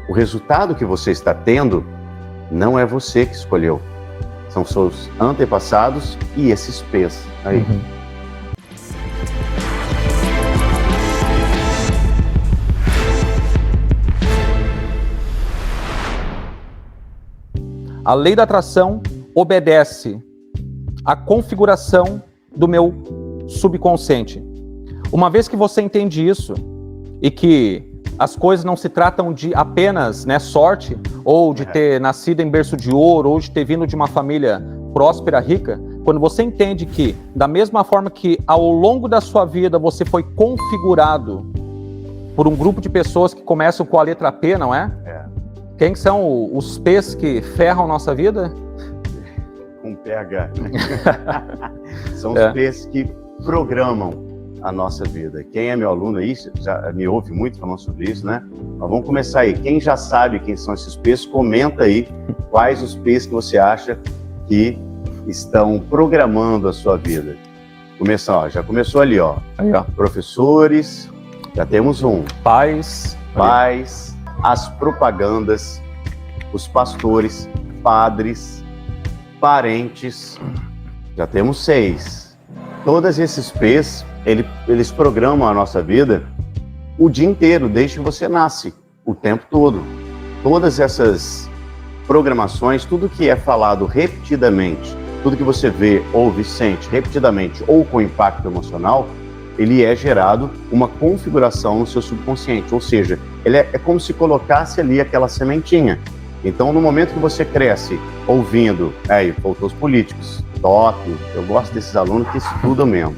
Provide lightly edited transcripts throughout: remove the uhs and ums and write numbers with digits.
o resultado que você está tendo não é você que escolheu. São seus antepassados e esses P's aí. A lei da atração obedece à configuração do meu subconsciente. Uma vez que você entende isso, e que as coisas não se tratam de apenas, né, sorte, ou de ter nascido em berço de ouro, ou de ter vindo de uma família próspera, rica, quando você entende que, da mesma forma que ao longo da sua vida você foi configurado por um grupo de pessoas que começam com a letra P, não é? Quem são os P's que ferram nossa vida? Com PH. São os P's que programam a nossa vida. Quem é meu aluno aí, já me ouve muito falando sobre isso, né? Mas vamos começar aí. Quem já sabe quem são esses P's, comenta aí quais os P's que você acha que estão programando a sua vida. Já começou ali, ó. Aí, ó. Professores, já temos um. Pais, as propagandas, os pastores, padres, parentes, já temos 6. Todos esses P's, eles programam a nossa vida o dia inteiro, desde que você nasce, o tempo todo. Todas essas programações, tudo que é falado repetidamente, tudo que você vê, ouve, sente repetidamente ou com impacto emocional, ele é gerado uma configuração no seu subconsciente, ou seja, ele é como se colocasse ali aquela sementinha. Então, no momento que você cresce ouvindo, aí, faltou os políticos, top, eu gosto desses alunos que estudam mesmo.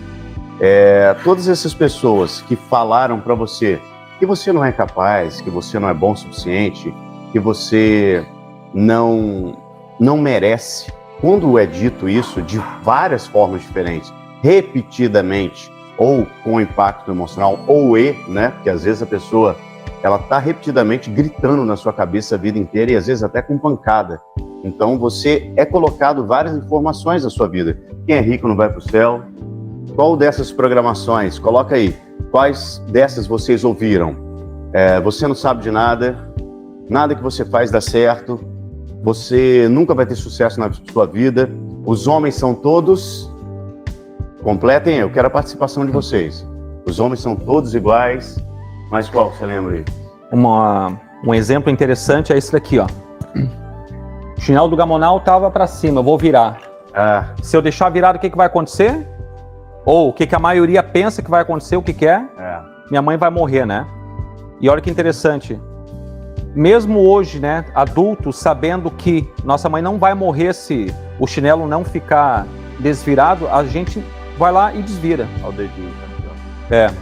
Todas essas pessoas que falaram para você que você não é capaz, que você não é bom o suficiente, que você não merece. Quando é dito isso de várias formas diferentes, repetidamente, ou com impacto emocional, né? Porque às vezes a pessoa, ela está repetidamente gritando na sua cabeça a vida inteira e às vezes até com pancada. Então você é colocado várias informações na sua vida. Quem é rico não vai para o céu. Qual dessas programações? Coloca aí. Quais dessas vocês ouviram? Você não sabe de nada. Nada que você faz dá certo. Você nunca vai ter sucesso na sua vida. Os homens são todos... Completem, eu quero a participação de vocês. Os homens são todos iguais, mas qual você lembra aí? Um exemplo interessante é esse daqui, ó. O chinelo do Gamonal tava para cima, eu vou virar. Se eu deixar virado, o que vai acontecer? Ou o que a maioria pensa que vai acontecer, o que é? Minha mãe vai morrer, né? E olha que interessante. Mesmo hoje, né, adultos, sabendo que nossa mãe não vai morrer se o chinelo não ficar desvirado, a gente vai lá e desvira. Olha o dedinho, tá?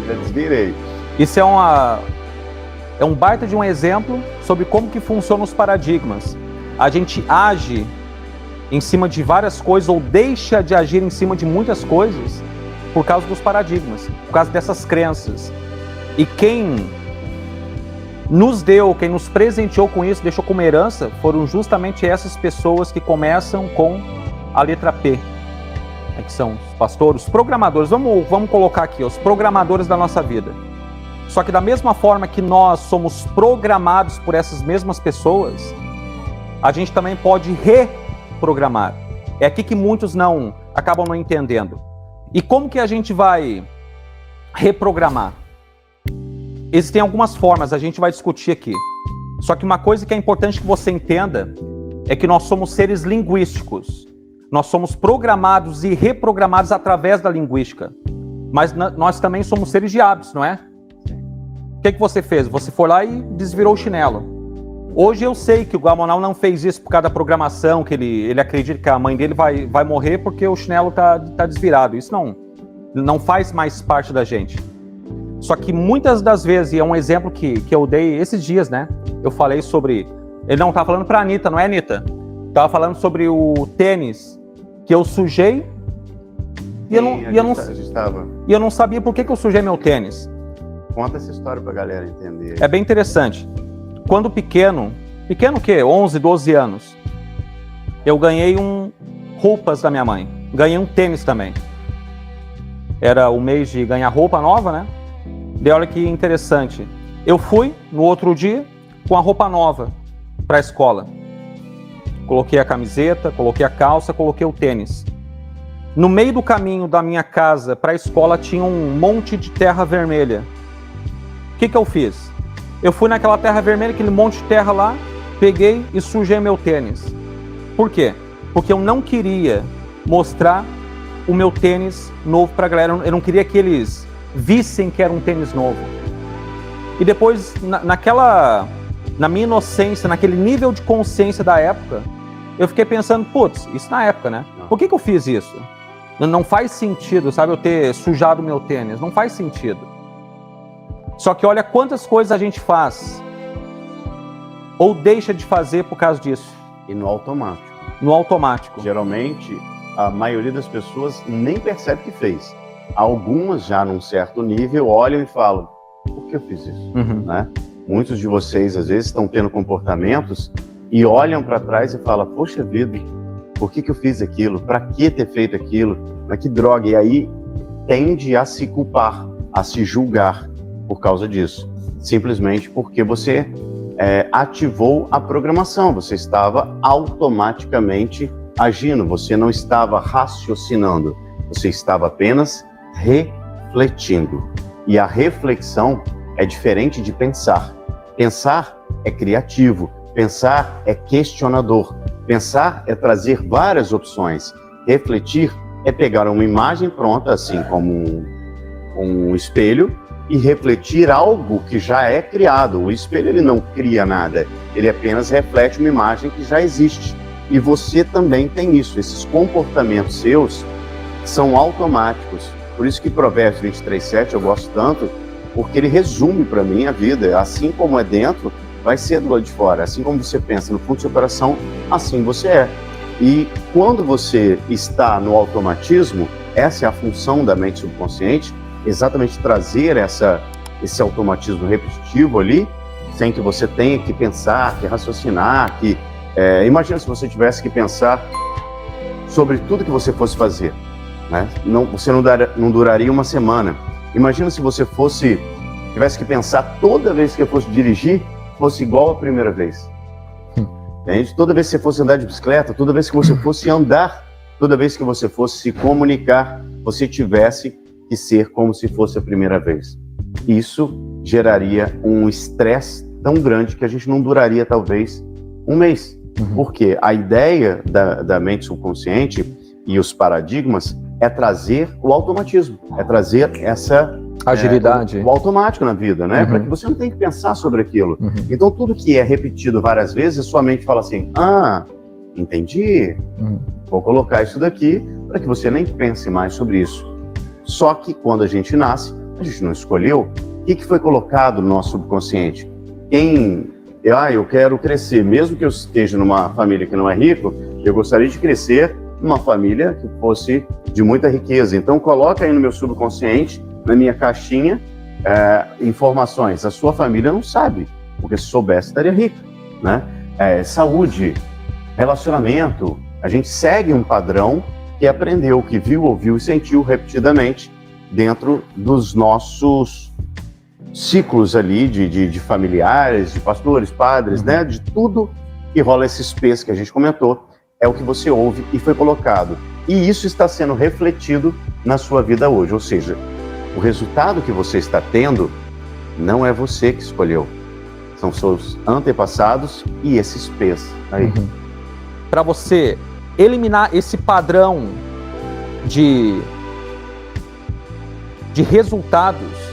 Já desvirei. Isso é um baita de um exemplo sobre como que funcionam os paradigmas. A gente age em cima de várias coisas ou deixa de agir em cima de muitas coisas por causa dos paradigmas, por causa dessas crenças. E quem nos deu, quem nos presenteou com isso, deixou como herança, foram justamente essas pessoas que começam com a letra P. Que são os pastores, os programadores, vamos colocar aqui, os programadores da nossa vida. Só que da mesma forma que nós somos programados por essas mesmas pessoas, a gente também pode reprogramar. É aqui que muitos acabam não entendendo. E como que a gente vai reprogramar? Existem algumas formas, a gente vai discutir aqui. Só que uma coisa que é importante que você entenda é que nós somos seres linguísticos. Nós somos programados e reprogramados através da linguística. Mas nós também somos seres de hábitos, não é? O que você fez? Você foi lá e desvirou o chinelo. Hoje eu sei que o Gamonal não fez isso por causa da programação, que ele acredita que a mãe dele vai morrer porque o chinelo tá desvirado. Isso não faz mais parte da gente. Só que muitas das vezes, e é um exemplo que eu dei esses dias, né? Eu falei sobre... Ele não tá falando pra Anitta, não é, Anitta? Tava falando sobre o tênis que eu sujei e eu não sabia por que eu sujei meu tênis. Conta essa história pra galera entender. É bem interessante. Quando pequeno o quê? 11, 12 anos, eu ganhei roupas da minha mãe. Ganhei um tênis também. Era o mês de ganhar roupa nova, né? Daí olha que interessante. Eu fui no outro dia com a roupa nova para a escola. Coloquei a camiseta, coloquei a calça, coloquei o tênis. No meio do caminho da minha casa para a escola tinha um monte de terra vermelha. O que eu fiz? Eu fui naquela terra vermelha, aquele monte de terra lá, peguei e sujei meu tênis. Por quê? Porque eu não queria mostrar o meu tênis novo para a galera. Eu não queria que eles vissem que era um tênis novo. E depois, na minha inocência, naquele nível de consciência da época, eu fiquei pensando, putz, isso na época, né? Por que eu fiz isso? Não faz sentido, sabe, eu ter sujado meu tênis. Não faz sentido. Só que olha quantas coisas a gente faz ou deixa de fazer por causa disso. E no automático. No automático. Geralmente, a maioria das pessoas nem percebe que fez. Algumas, já num certo nível, olham e falam, por que eu fiz isso? Né? Muitos de vocês, às vezes, estão tendo comportamentos e olham para trás e falam, poxa vida, por que eu fiz aquilo? Para que ter feito aquilo? Mas que droga! E aí tende a se culpar, a se julgar por causa disso. Simplesmente porque você ativou a programação, você estava automaticamente agindo, você não estava raciocinando, você estava apenas refletindo. E a reflexão é diferente de pensar. Pensar é criativo, pensar é questionador, pensar é trazer várias opções. Refletir é pegar uma imagem pronta, assim como um espelho, e refletir algo que já é criado. O espelho, ele não cria nada, ele apenas reflete uma imagem que já existe. E você também tem isso, esses comportamentos seus são automáticos. Por isso que Provérbios 23:7 eu gosto tanto, porque ele resume para mim a vida. Assim como é dentro, vai ser do lado de fora. Assim como você pensa no fundo do seu coração, assim você é. E quando você está no automatismo, essa é a função da mente subconsciente, exatamente trazer esse automatismo repetitivo ali, sem que você tenha que pensar, que raciocinar, que... imagina se você tivesse que pensar sobre tudo que você fosse fazer, né? Você não duraria uma semana. Imagina se você tivesse que pensar toda vez que eu fosse dirigir, fosse igual a primeira vez. Entende? Toda vez que você fosse andar de bicicleta, toda vez que você fosse andar, toda vez que você fosse se comunicar, você tivesse que ser como se fosse a primeira vez. Isso geraria um estresse tão grande que a gente não duraria talvez um mês. Porque a ideia da mente subconsciente e os paradigmas é trazer o automatismo, é trazer essa agilidade, o automático na vida, né? Para que você não tenha que pensar sobre aquilo. Então tudo que é repetido várias vezes, sua mente fala assim, entendi, vou colocar isso daqui, para que você nem pense mais sobre isso. Só que quando a gente nasce, a gente não escolheu. O que foi colocado no nosso subconsciente? Eu quero crescer, mesmo que eu esteja numa família que não é rico, eu gostaria de crescer numa família que fosse de muita riqueza. Então coloca aí no meu subconsciente, na minha caixinha, informações. A sua família não sabe, porque se soubesse estaria rica, né? Saúde, relacionamento, a gente segue um padrão que aprendeu, que viu, ouviu e sentiu repetidamente dentro dos nossos ciclos ali de familiares, de pastores, padres, né? De tudo que rola esses P's que a gente comentou, é o que você ouve e foi colocado. E isso está sendo refletido na sua vida hoje, ou seja, o resultado que você está tendo não é você que escolheu, são seus antepassados e esses P's aí. Para você eliminar esse padrão de resultados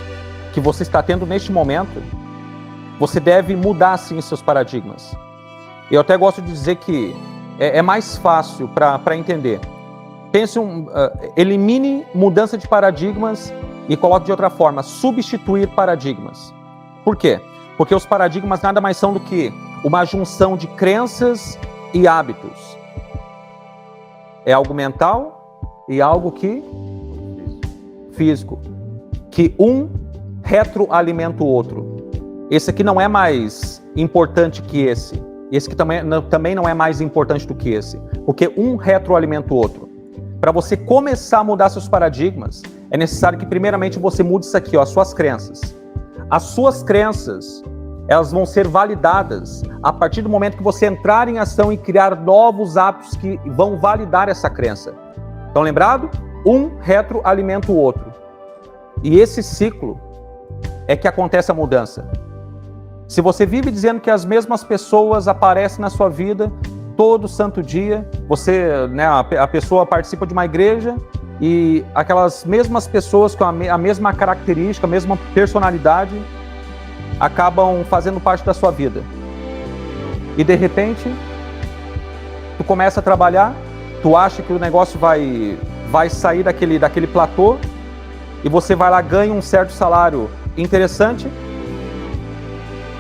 que você está tendo neste momento, você deve mudar sim seus paradigmas. Eu até gosto de dizer que é mais fácil para entender. Pense elimine mudança de paradigmas e coloque de outra forma, substituir paradigmas. Por quê? Porque os paradigmas nada mais são do que uma junção de crenças e hábitos. É algo mental e algo físico. Que um retroalimenta o outro. Esse aqui não é mais importante que esse. Esse que também não é mais importante do que esse. Porque um retroalimenta o outro. Para você começar a mudar seus paradigmas, é necessário que primeiramente você mude isso aqui, as suas crenças. as suas crenças, elas vão ser validadas a partir do momento que você entrar em ação e criar novos hábitos que vão validar essa crença. Então, lembrado? Um retroalimenta o outro. E esse ciclo é que acontece a mudança. Se você vive dizendo que as mesmas pessoas aparecem na sua vida todo santo dia, você, né, a pessoa participa de uma igreja e aquelas mesmas pessoas com a mesma característica, a mesma personalidade, acabam fazendo parte da sua vida. E de repente, tu começa a trabalhar, tu acha que o negócio vai sair daquele platô, e você vai lá, ganha um certo salário interessante,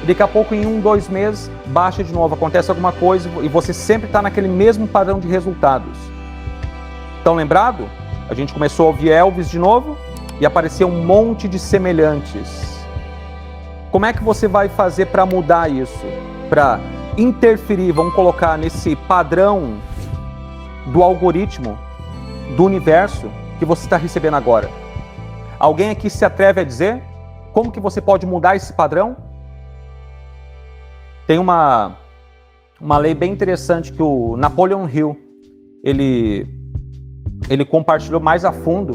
e daqui a pouco, em 1, 2 meses, baixa de novo, acontece alguma coisa, e você sempre está naquele mesmo padrão de resultados. Então, lembrado? A gente começou a ouvir Elvis de novo, e apareceu um monte de semelhantes. Como é que você vai fazer para mudar isso? Para interferir, vamos colocar nesse padrão do algoritmo, do universo que você está recebendo agora? Alguém aqui se atreve a dizer como que você pode mudar esse padrão? Tem uma lei bem interessante que o Napoleon Hill, ele compartilhou mais a fundo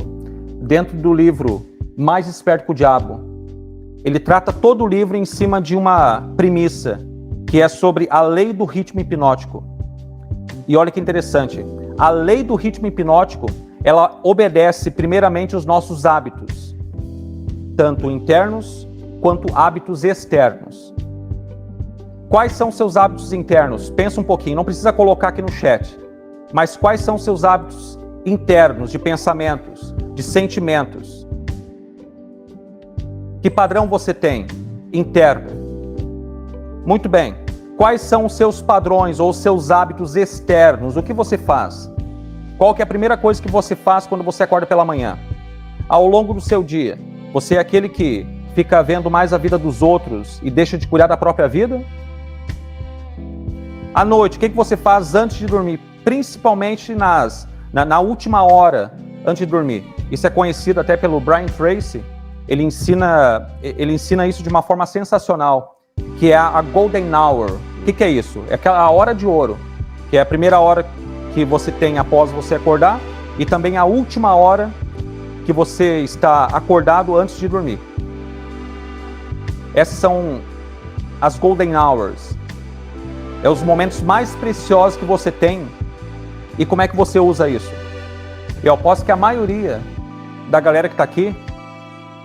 dentro do livro Mais Esperto que o Diabo. Ele trata todo o livro em cima de uma premissa, que é sobre a lei do ritmo hipnótico. E olha que interessante, a lei do ritmo hipnótico, ela obedece primeiramente os nossos hábitos, tanto internos quanto hábitos externos. Quais são seus hábitos internos? Pensa um pouquinho, não precisa colocar aqui no chat, mas quais são seus hábitos internos de pensamentos, de sentimentos? Que padrão você tem interno? Muito bem. Quais são os seus padrões ou os seus hábitos externos? O que você faz? Qual que é a primeira coisa que você faz quando você acorda pela manhã? Ao longo do seu dia, você é aquele que fica vendo mais a vida dos outros e deixa de cuidar da própria vida? À noite, o que você faz antes de dormir? Principalmente na última hora antes de dormir. Isso é conhecido até pelo Brian Tracy. Ele ensina isso de uma forma sensacional, que é a Golden Hour. O que é isso? É aquela hora de ouro, que é a primeira hora que você tem após você acordar e também a última hora que você está acordado antes de dormir. Essas são as Golden Hours. É os momentos mais preciosos que você tem. E como é que você usa isso? Eu aposto que a maioria da galera que está aqui,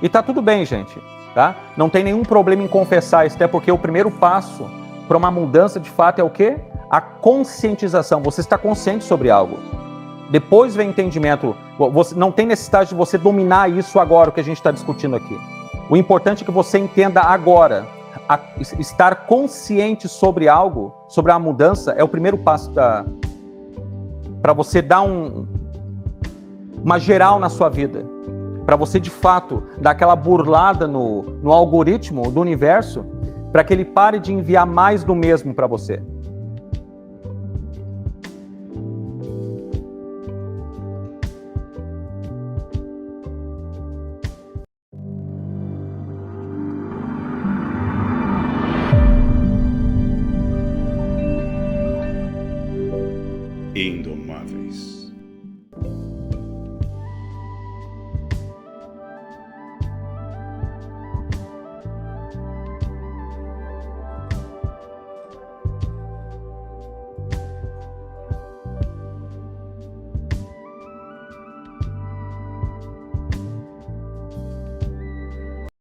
e tá tudo bem, gente, tá? Não tem nenhum problema em confessar isso, até porque o primeiro passo para uma mudança de fato é o quê? A conscientização. Você está consciente sobre algo. Depois vem o entendimento. Você não tem necessidade de você dominar isso agora, o que a gente está discutindo aqui. O importante é que você entenda agora. Estar consciente sobre algo, sobre a mudança, é o primeiro passo para você dar uma geral na sua vida. Para você, de fato, dar aquela burlada no algoritmo do universo, para que ele pare de enviar mais do mesmo para você.